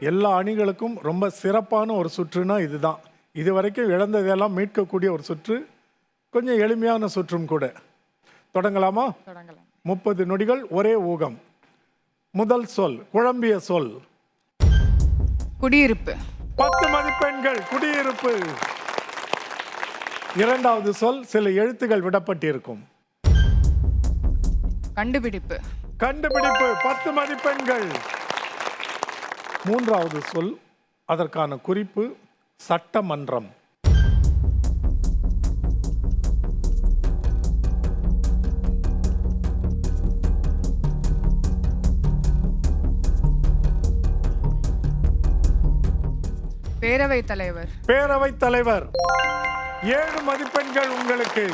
எல்லா அணிகளுக்கும் ரொம்ப சிறப்பான ஒரு சுற்றுனா இதுதான். இது வரைக்கும் இழந்ததெல்லாம் மீட்கக்கூடிய ஒரு சுற்று, கொஞ்சம் எளிமையான சுற்றும் கூட. தொடங்கலாமா? தொடங்கலாம். 30 நொடிகள் ஒரே ஊகம். முதல் சொல், குழம்பிய சொல். குடியிருப்பு. 10 மதிப்பெண்கள். குடியிருப்பு. இரண்டாவது சொல், சில எழுத்துகள் விடப்பட்டிருக்கும். கண்டுபிடிப்பு. கண்டுபிடிப்பு. 10 மதிப்பெண்கள். மூன்றாவது சொல், அதற்கான குறிப்பு சட்டமன்றம். பேரவைத் தலைவர். பேரவைத் தலைவர். 7 மதிப்பெண்கள் உங்களுக்கு.